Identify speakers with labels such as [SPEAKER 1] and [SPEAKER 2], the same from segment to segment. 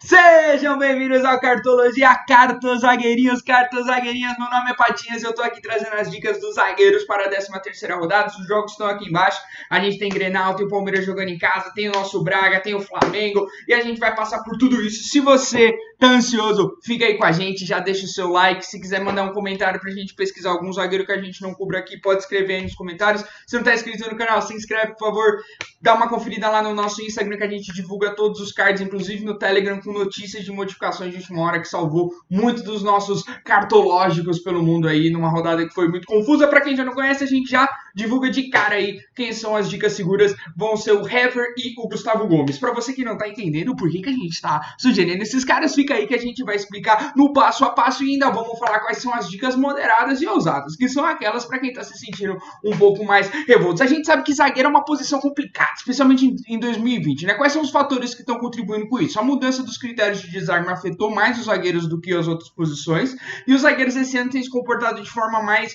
[SPEAKER 1] Sejam bem-vindos ao Cartologia, Cartozagueirinhos, Cartozagueirinhas. Meu nome é Patinhas e eu tô aqui trazendo as dicas dos zagueiros para a 13ª rodada. Os jogos estão aqui embaixo. A gente tem Grenal, tem o Palmeiras jogando em casa, tem o nosso Braga, tem o Flamengo e a gente vai passar por tudo isso. Se você tá ansioso, fica aí com a gente, já deixa o seu like. Se quiser mandar um comentário pra gente pesquisar algum zagueiro que a gente não cubra aqui, pode escrever aí nos comentários. Se não tá inscrito no canal, se inscreve, por favor. Dá uma conferida lá no nosso Instagram que a gente divulga todos os cards, inclusive no Telegram, com notícias de modificações de última hora que salvou muitos dos nossos cartológicos pelo mundo aí, numa rodada que foi muito confusa. Para quem já não conhece, a gente já divulga de cara aí quem são as dicas seguras. Vão ser o Hever e o Gustavo Gomes. Para você que não tá entendendo por que a gente tá sugerindo esses caras, fica aí que a gente vai explicar no passo a passo e ainda vamos falar quais são as dicas moderadas e ousadas, que são aquelas para quem tá se sentindo um pouco mais revoltos. A gente sabe que zagueiro é uma posição complicada, especialmente em 2020, né? Quais são os fatores que estão contribuindo com isso? A mudança dos critérios de desarme afetou mais os zagueiros do que as outras posições, e os zagueiros esse ano têm se comportado de forma mais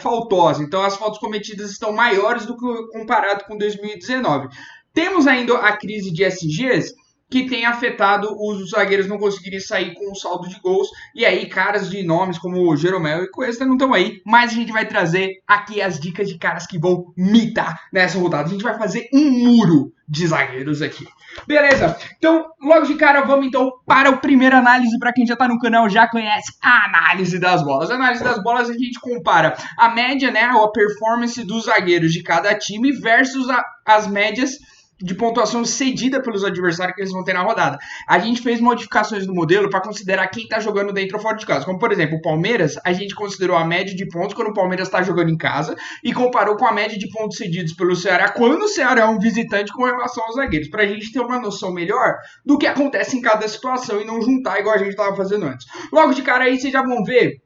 [SPEAKER 1] faltosa. Então as faltas cometidas estão maiores do que comparado com 2019. Temos ainda a crise de SGs, que tem afetado os zagueiros não conseguirem sair com um saldo de gols. E aí, caras de nomes como o Jeromel e Cuesta não estão aí. Mas a gente vai trazer aqui as dicas de caras que vão mitar nessa rodada. A gente vai fazer um muro de zagueiros aqui. Beleza? Então, logo de cara, vamos então para o primeiro análise. Para quem já está no canal, já conhece a análise das bolas. A análise das bolas, a gente compara a média, né, a performance dos zagueiros de cada time versus as médias de pontuação cedida pelos adversários que eles vão ter na rodada. A gente fez modificações no modelo para considerar quem está jogando dentro ou fora de casa. Como, por exemplo, o Palmeiras, a gente considerou a média de pontos quando o Palmeiras está jogando em casa e comparou com a média de pontos cedidos pelo Ceará quando o Ceará é um visitante com relação aos zagueiros, para a gente ter uma noção melhor do que acontece em cada situação e não juntar igual a gente estava fazendo antes. Logo de cara aí, vocês já vão ver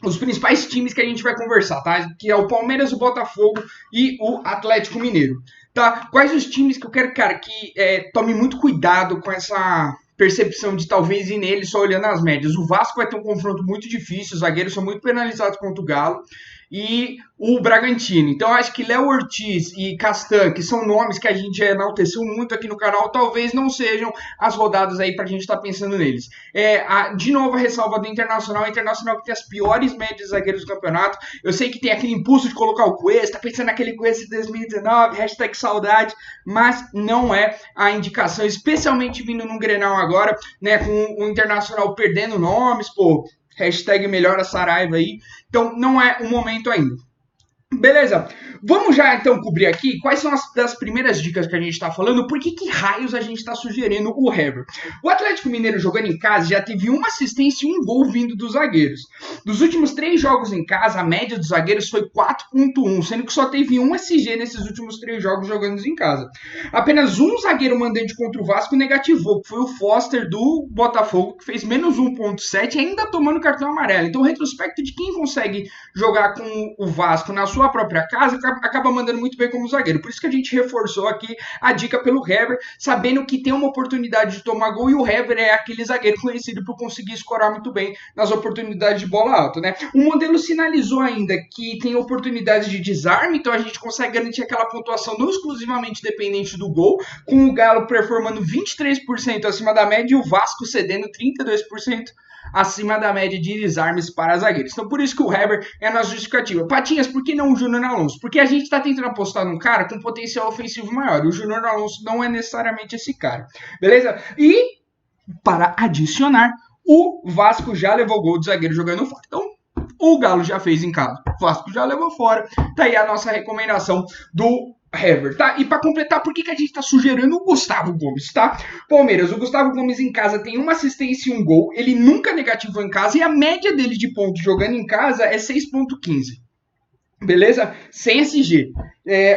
[SPEAKER 1] os principais times que a gente vai conversar, tá? Que é o Palmeiras, o Botafogo e o Atlético Mineiro. Tá? Quais os times que eu quero, cara, que tome muito cuidado com essa percepção de talvez ir nele só olhando as médias. O Vasco vai ter um confronto muito difícil, os zagueiros são muito penalizados contra o Galo e o Bragantino. Então acho que Léo Ortiz e Castan, que são nomes que a gente já enalteceu muito aqui no canal, talvez não sejam as rodadas aí pra gente estar pensando neles. De novo a ressalva do Internacional, que tem as piores médias de zagueiros do campeonato. Eu sei que tem aquele impulso de colocar o Cuesta, pensando naquele Cuesta de 2019, #saudade, mas não é a indicação, especialmente vindo num Grenal agora, né, com o Internacional perdendo nomes, pô, #melhora Saraiva aí. Então não é o momento ainda. Beleza, vamos já então cobrir aqui quais são das primeiras dicas que a gente está falando, por que raios a gente está sugerindo o Hever. O Atlético Mineiro jogando em casa já teve uma assistência e um gol vindo dos zagueiros. Dos últimos 3 jogos em casa, a média dos zagueiros foi 4.1, sendo que só teve um SG nesses últimos 3 jogos jogando em casa. Apenas um zagueiro mandante contra o Vasco negativou, que foi o Foster do Botafogo, que fez menos 1.7, ainda tomando cartão amarelo. Então o retrospecto de quem consegue jogar com o Vasco na sua própria casa acaba mandando muito bem como zagueiro. Por isso que a gente reforçou aqui a dica pelo Hever, sabendo que tem uma oportunidade de tomar gol e o Hever é aquele zagueiro conhecido por conseguir escorar muito bem nas oportunidades de bola alta, né? O modelo sinalizou ainda que tem oportunidades de desarme, então a gente consegue garantir aquela pontuação não exclusivamente dependente do gol, com o Galo performando 23% acima da média e o Vasco cedendo 32% acima da média de desarmes para zagueiros. Então por isso que o Hever é a nossa justificativa. Patinhas, por que não o Júnior Alonso? Porque a gente está tentando apostar num cara com potencial ofensivo maior. O Júnior Alonso não é necessariamente esse cara. Beleza? E para adicionar, o Vasco já levou gol de zagueiro jogando fora. Então o Galo já fez em casa. O Vasco já levou fora. Tá aí a nossa recomendação do Hever, tá? E para completar, por que a gente tá sugerindo o Gustavo Gomes, tá? Palmeiras, o Gustavo Gomes em casa tem uma assistência e um gol, ele nunca negativou em casa e a média dele de pontos jogando em casa é 6.15. Beleza? Sem SG.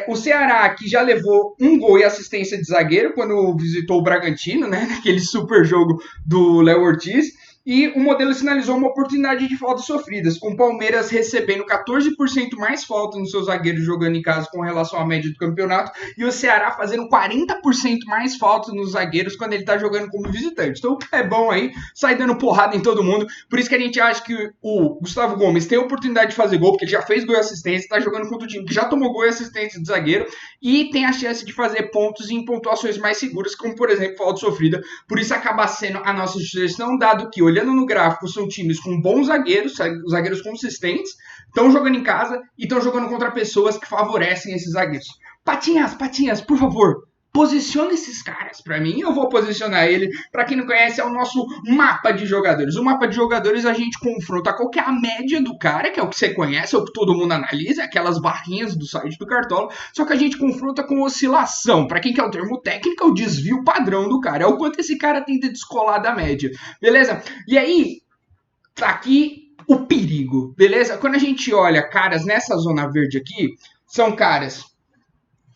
[SPEAKER 1] O Ceará, que já levou um gol e assistência de zagueiro quando visitou o Bragantino, né? Naquele super jogo do Léo Ortiz. E o modelo sinalizou uma oportunidade de faltas sofridas, com o Palmeiras recebendo 14% mais faltas nos seus zagueiros jogando em casa com relação à média do campeonato, e o Ceará fazendo 40% mais faltas nos zagueiros quando ele está jogando como visitante. Então é bom aí, sai dando porrada em todo mundo. Por isso que a gente acha que o Gustavo Gomes tem a oportunidade de fazer gol, porque ele já fez gol e assistência, está jogando contra o time que já tomou gol e assistência de zagueiro, e tem a chance de fazer pontos em pontuações mais seguras, como por exemplo falta sofrida. Por isso acaba sendo a nossa sugestão, dado que olhando no gráfico são times com bons zagueiros consistentes, estão jogando em casa e estão jogando contra pessoas que favorecem esses zagueiros. Patinhas, por favor, posiciona esses caras para mim, eu vou posicionar ele. Para quem não conhece, é o nosso mapa de jogadores. O mapa de jogadores a gente confronta qual que é a média do cara, que é o que você conhece, é o que todo mundo analisa, aquelas barrinhas do site do Cartola, só que a gente confronta com oscilação. Para quem quer o termo técnico, é o desvio padrão do cara, é o quanto esse cara tenta descolar da média, beleza? E aí, tá aqui o perigo, beleza? Quando a gente olha caras nessa zona verde aqui, são caras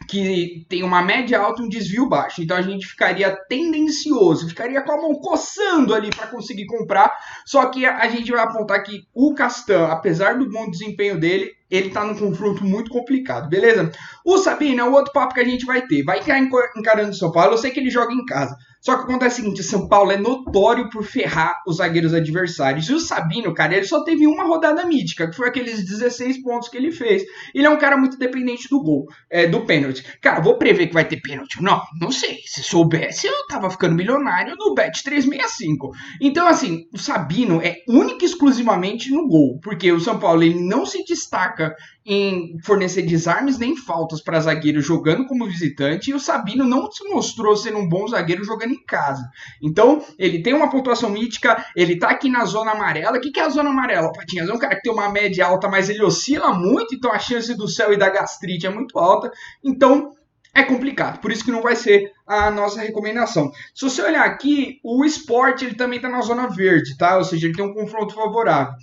[SPEAKER 1] que tem uma média alta e um desvio baixo. Então a gente ficaria tendencioso, ficaria com a mão coçando ali para conseguir comprar. Só que a gente vai apontar que o Castan, apesar do bom desempenho dele, ele tá num confronto muito complicado, beleza? O Sabino é o outro papo que a gente vai ter. Vai ficar encarando o São Paulo. Eu sei que ele joga em casa. Só que acontece o seguinte, São Paulo é notório por ferrar os zagueiros adversários. E o Sabino, cara, ele só teve uma rodada mítica, que foi aqueles 16 pontos que ele fez. Ele é um cara muito dependente do gol, do pênalti. Cara, vou prever que vai ter pênalti? Não sei. Se soubesse, eu tava ficando milionário no Bet 365. Então, assim, o Sabino é único e exclusivamente no gol. Porque o São Paulo, ele não se destaca em fornecer desarmes nem faltas para zagueiro jogando como visitante, e o Sabino não se mostrou ser um bom zagueiro jogando em casa. Então, ele tem uma pontuação mítica, ele tá aqui na zona amarela. O que é a zona amarela, Patinhas? É um cara que tem uma média alta, mas ele oscila muito, então a chance do céu e da gastrite é muito alta. Então, é complicado, por isso que não vai ser a nossa recomendação. Se você olhar aqui, o Sport ele também está na zona verde, tá? Ou seja, ele tem um confronto favorável.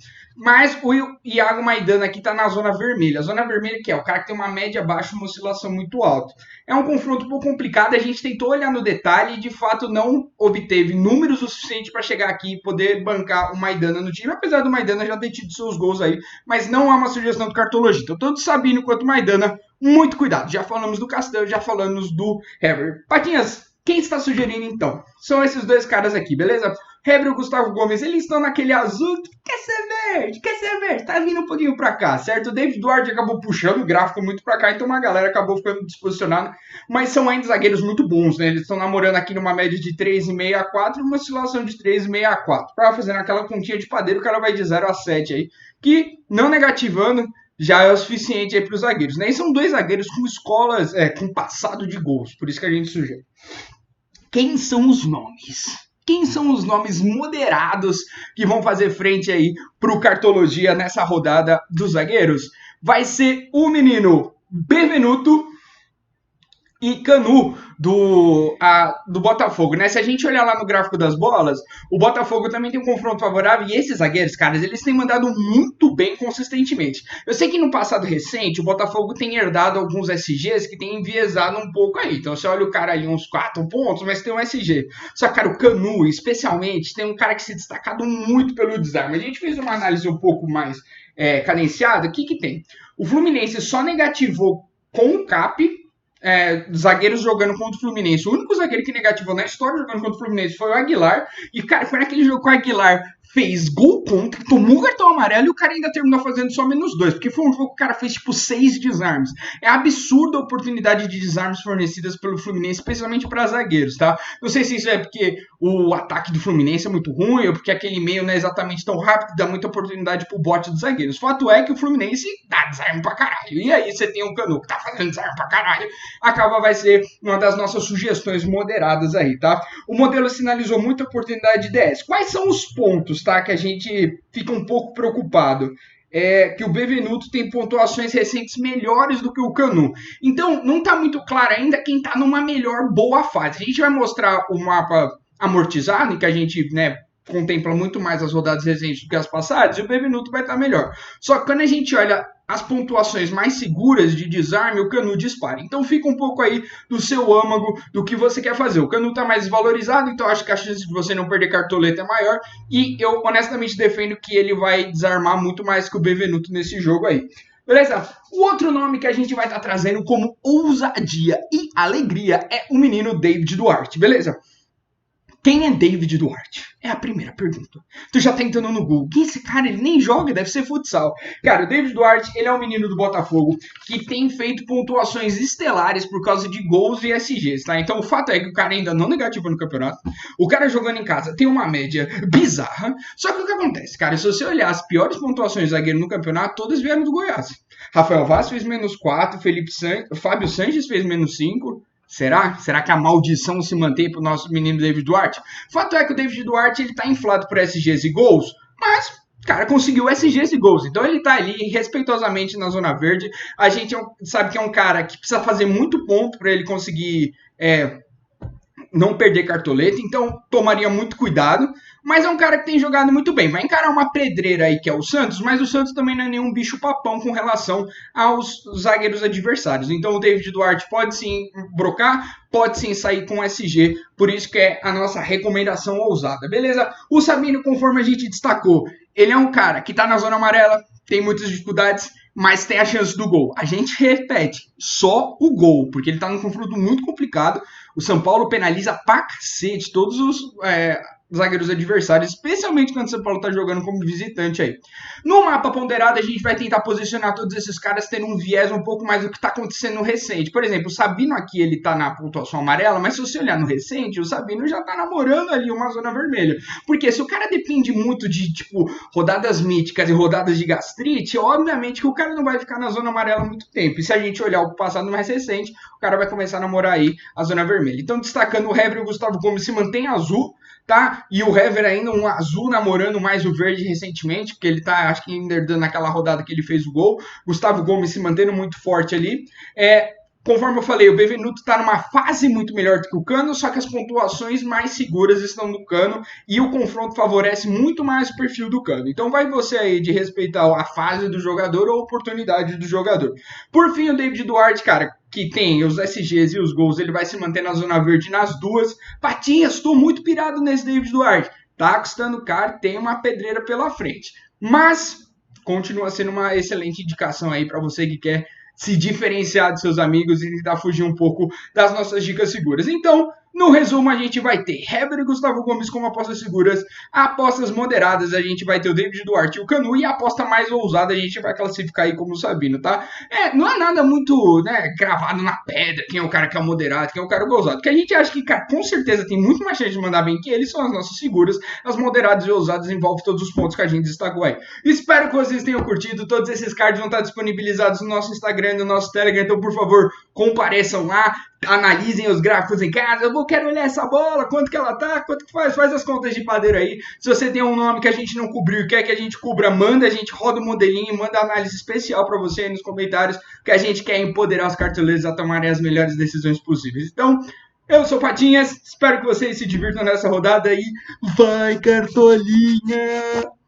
[SPEAKER 1] Mas o Iago Maidana aqui está na zona vermelha. A zona vermelha que é o cara que tem uma média baixa e uma oscilação muito alta. É um confronto um pouco complicado, a gente tentou olhar no detalhe e de fato não obteve números o suficiente para chegar aqui e poder bancar o Maidana no time, apesar do Maidana já ter tido seus gols aí, mas não é uma sugestão do Cartologia. Então, tanto Sabino quanto Maidana, muito cuidado. Já falamos do Castanho, já falamos do Hever. Patinhas, quem está sugerindo então? São esses dois caras aqui, beleza? Hever e o Gustavo Gomes, eles estão naquele azul que quer ser verde, tá vindo um pouquinho pra cá, certo? O David Duarte acabou puxando o gráfico muito pra cá, então uma galera acabou ficando disposicionada, mas são ainda zagueiros muito bons, né? Eles estão namorando aqui numa média de 3,5 a 4, uma oscilação de 3,5 a 4. Pra fazer aquela continha de padeiro, o cara vai de 0 a 7 aí, que não negativando, já é o suficiente aí para os zagueiros, né? E são dois zagueiros com escolas, com passado de gols, por isso que a gente sugere. Quem são os nomes? Quem são os nomes moderados que vão fazer frente aí para o Cartologia nessa rodada dos zagueiros? Vai ser o menino Benevenuto e Canu do Botafogo, né? Se a gente olhar lá no gráfico das bolas, o Botafogo também tem um confronto favorável e esses zagueiros, caras, eles têm mandado muito bem consistentemente. Eu sei que no passado recente o Botafogo tem herdado alguns SGs que tem enviesado um pouco aí. Então você olha o cara aí uns 4 pontos, mas tem um SG. Só que, cara, o Canu, especialmente, tem um cara que se destacado muito pelo desarme. A gente fez uma análise um pouco mais cadenciada. O que tem? O Fluminense só negativou com o Cap, zagueiros jogando contra o Fluminense. O único zagueiro que negativou na história jogando contra o Fluminense foi o Aguilar. E, cara, foi naquele jogo que o Aguilar fez gol contra, tomou o cartão amarelo e o cara ainda terminou fazendo só -2, porque foi um jogo que o cara fez tipo 6 desarmes. É absurda a oportunidade de desarmes fornecidas pelo Fluminense, especialmente para zagueiros, tá? Não sei se isso é porque o ataque do Fluminense é muito ruim ou porque aquele meio não é exatamente tão rápido, dá muita oportunidade pro bote dos zagueiros. O fato é que o Fluminense dá desarme pra caralho. E aí você tem o Canu que tá fazendo desarme pra caralho. Vai ser uma das nossas sugestões moderadas aí, tá? O modelo sinalizou muita oportunidade de DS. Quais são os pontos, tá, que a gente fica um pouco preocupado? Que o Benevenuto tem pontuações recentes melhores do que o Canu. Então, não está muito claro ainda quem está numa boa fase. A gente vai mostrar o mapa amortizado, em que a gente, contempla muito mais as rodadas recentes do que as passadas, e o Benevenuto vai estar melhor. Só que quando a gente olha as pontuações mais seguras de desarme, o Canu dispara. Então fica um pouco aí do seu âmago, do que você quer fazer. O Canu tá mais valorizado, então acho que a chance de você não perder cartoleta é maior. E eu honestamente defendo que ele vai desarmar muito mais que o Bevenuto nesse jogo aí. Beleza? O outro nome que a gente vai estar trazendo como ousadia e alegria é o menino David Duarte, beleza? Quem é David Duarte? É a primeira pergunta. Tu já tá entrando no Google. Quem é esse cara? Ele nem joga, deve ser futsal. Cara, o David Duarte, ele é um menino do Botafogo que tem feito pontuações estelares por causa de gols e SGs, tá? Então o fato é que o cara ainda não negativa no campeonato. O cara jogando em casa tem uma média bizarra. Só que o que acontece, cara? Se você olhar as piores pontuações de zagueiro no campeonato, todas vieram do Goiás. Rafael Vaz fez -4, Fábio Sanches fez -5. Será? Será que a maldição se mantém para o nosso menino David Duarte? Fato é que o David Duarte ele tá inflado por SGs e gols, mas cara conseguiu SGs e gols, então ele tá ali respeitosamente na zona verde. A gente sabe que é um cara que precisa fazer muito ponto para ele conseguir não perder cartoleta, então tomaria muito cuidado, mas é um cara que tem jogado muito bem. Vai encarar uma pedreira aí que é o Santos, mas o Santos também não é nenhum bicho papão com relação aos zagueiros adversários. Então o David Duarte pode sim brocar, pode sim sair com SG, por isso que é a nossa recomendação ousada, beleza? O Sabino, conforme a gente destacou, ele é um cara que tá na zona amarela, tem muitas dificuldades, mas tem a chance do gol. A gente repete, só o gol, porque ele tá num confronto muito complicado. O São Paulo penaliza pra cacete todos os zagueiros adversários, especialmente quando o São Paulo tá jogando como visitante aí. No mapa ponderado, a gente vai tentar posicionar todos esses caras tendo um viés um pouco mais do que tá acontecendo no recente. Por exemplo, o Sabino aqui, ele tá na pontuação amarela, mas se você olhar no recente, o Sabino já tá namorando ali uma zona vermelha. Porque se o cara depende muito de, tipo, rodadas míticas e rodadas de gastrite, obviamente que o cara não vai ficar na zona amarela muito tempo. E se a gente olhar o passado mais recente, o cara vai começar a namorar aí a zona vermelha. Então, destacando o Hever e o Gustavo Gomes se mantém azul, tá? E o Hever ainda um azul namorando mais o verde recentemente, porque ele tá, acho que ainda herdando naquela rodada que ele fez o gol. Gustavo Gomes se mantendo muito forte ali. Conforme eu falei, o Bevenuto está numa fase muito melhor do que o Cano, só que as pontuações mais seguras estão no Cano e o confronto favorece muito mais o perfil do Cano. Então vai você aí de respeitar a fase do jogador ou a oportunidade do jogador. Por fim, o David Duarte, cara, que tem os SGs e os gols, ele vai se manter na zona verde nas duas. Patinhas, estou muito pirado nesse David Duarte. Tá custando caro, tem uma pedreira pela frente. Mas continua sendo uma excelente indicação aí para você que quer se diferenciar dos seus amigos e tentar fugir um pouco das nossas dicas seguras. Então, no resumo, a gente vai ter Hever e Gustavo Gomes como apostas seguras, apostas moderadas, a gente vai ter o David Duarte e o Canu, e a aposta mais ousada a gente vai classificar aí como o Sabino, tá? Não é nada muito, né, gravado na pedra, quem é o cara que é o moderado, quem é o cara que é ousado, porque a gente acha que, cara, com certeza tem muito mais chance de mandar bem que eles, são as nossas seguras, as moderadas e ousadas envolvem todos os pontos que a gente destacou aí. Espero que vocês tenham curtido, todos esses cards vão estar disponibilizados no nosso Instagram e no nosso Telegram, então, por favor, compareçam lá, analisem os gráficos em casa. Eu quero olhar essa bola, quanto que ela tá, quanto que faz as contas de padeiro aí. Se você tem um nome que a gente não cobriu e quer que a gente cubra, manda, a gente roda o modelinho, manda análise especial para você aí nos comentários, que a gente quer empoderar os cartoleiros a tomarem as melhores decisões possíveis. Então, eu sou Patinhas, espero que vocês se divirtam nessa rodada aí. Vai, Cartolinha!